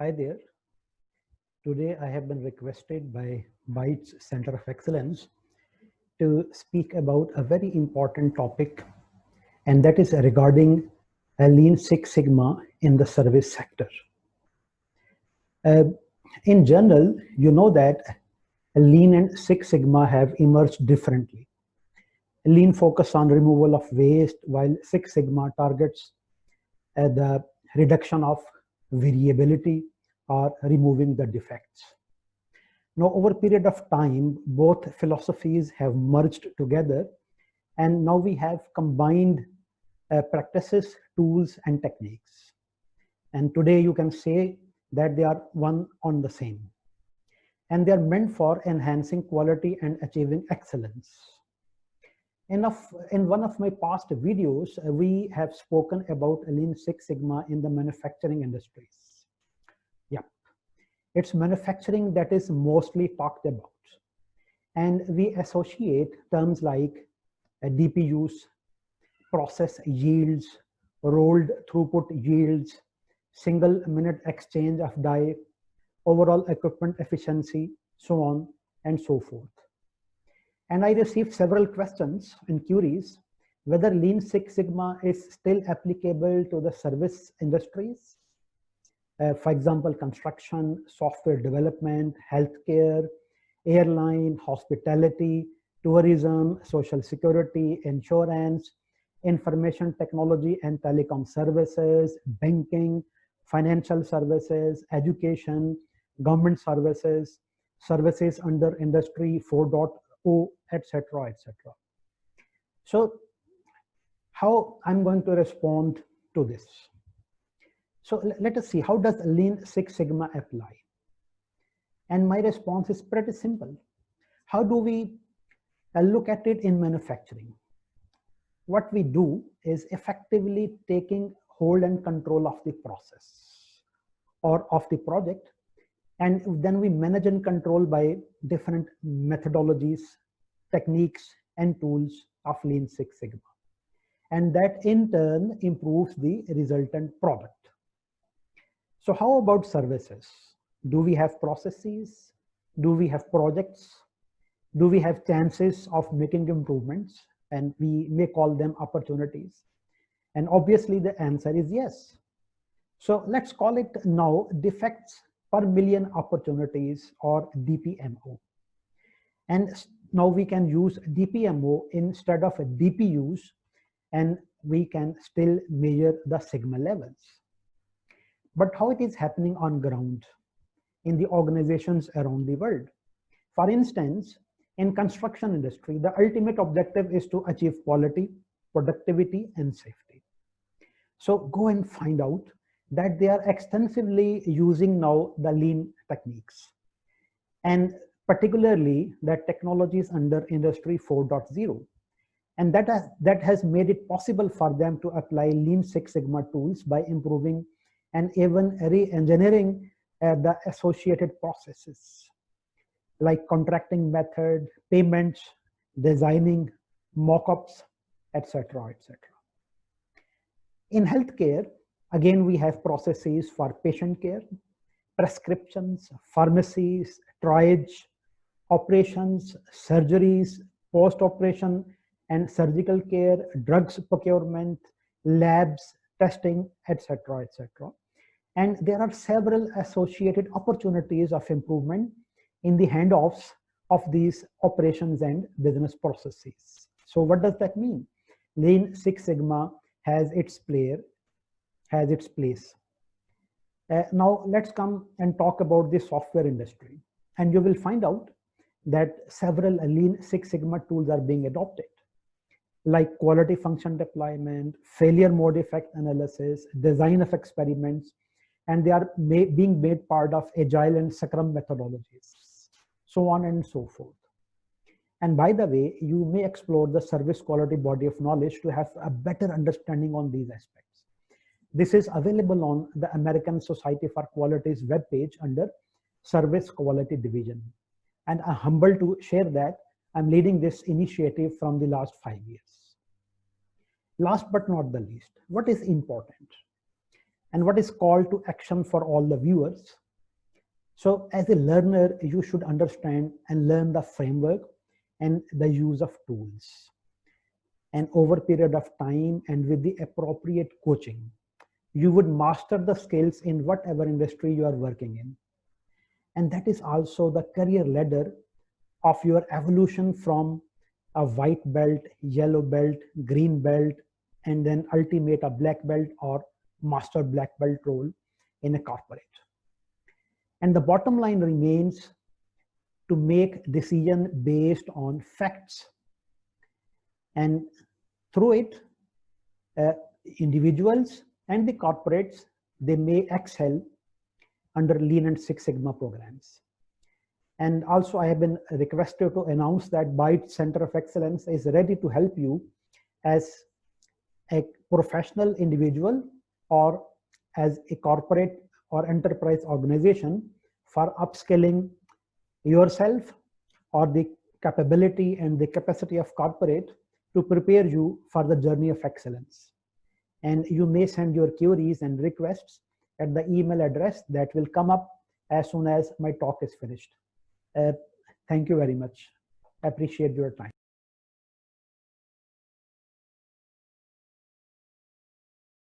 Hi there. Today I have been requested by Bytes Center of Excellence to speak about a very important topic, and that is regarding Lean Six Sigma in the service sector. Uh, in general, you know that Lean and Six Sigma have emerged differently. Lean focus on removal of waste, while Six Sigma targets the reduction of variability or removing the defects. Now, over a period of time, both philosophies have merged together, and now we have combined practices, tools, and techniques. And today you can say that they are one on the same. And they are meant for enhancing quality and achieving excellence. In one of my past videos, we have spoken about Lean Six Sigma in the manufacturing industries. Yeah, it's manufacturing that is mostly talked about. And we associate terms like DPUs, process yields, rolled throughput yields, single minute exchange of die, overall equipment efficiency, so on and so forth. And I received several questions and queries whether Lean Six Sigma is still applicable to the service industries. For example, construction, software development, healthcare, airline, hospitality, tourism, social security, insurance, information technology and telecom services, banking, financial services, education, government services, services under Industry 4.0, etc., etc. So how I'm going to respond to this? So let us see, how does Lean Six Sigma apply? And my response is pretty simple. How do we look at it in manufacturing? What we do is effectively taking hold and control of the process or of the project, and then we manage and control by different methodologies, techniques, and tools of Lean Six Sigma. And that in turn improves the resultant product. So how about services? Do we have processes? Do we have projects? Do we have chances of making improvements? And we may call them opportunities. And obviously the answer is yes. So let's call it now defects per million opportunities, or DPMO. And now we can use DPMO instead of DPUs, and we can still measure the sigma levels. But how it is happening on ground in the organizations around the world? For instance, in construction industry, the ultimate objective is to achieve quality, productivity, and safety. So go and find out that they are extensively using now the lean techniques, and particularly the technologies under Industry 4.0. And that has made it possible for them to apply Lean Six Sigma tools by improving and even re-engineering the associated processes like contracting method, payments, designing, mock-ups, etc., etc. In healthcare, again, we have processes for patient care, prescriptions, pharmacies, triage, operations, surgeries, post-operation and surgical care, drugs procurement, labs, testing, etc., etc. And there are several associated opportunities of improvement in the handoffs of these operations and business processes. So what does that mean? Lean Six Sigma has its place. Now let's come and talk about the software industry. And you will find out that several Lean Six Sigma tools are being adopted, like quality function deployment, failure mode effect analysis, design of experiments, and they are being made part of Agile and Scrum methodologies, so on and so forth. And by the way, you may explore the service quality body of knowledge to have a better understanding on these aspects. This is available on the American Society for Quality's webpage under Service Quality Division. And I'm humbled to share that I'm leading this initiative from the last 5 years. Last but not the least, what is important? and what is call to action for all the viewers. So as a learner, you should understand and learn the framework and the use of tools. And over a period of time and with the appropriate coaching, you would master the skills in whatever industry you are working in. And that is also the career ladder of your evolution from a white belt, yellow belt, green belt, and then ultimate a black belt or master black belt role in a corporate. And the bottom line remains to make decision based on facts. And through it, individuals and the corporates, they may excel under Lean and Six Sigma programs. And also I have been requested to announce that Bytes Center of Excellence is ready to help you as a professional individual or as a corporate or enterprise organization for upskilling yourself or the capability and the capacity of corporate to prepare you for the journey of excellence. And you may send your queries and requests at the email address that will come up as soon as my talk is finished. Thank you very much. I appreciate your time.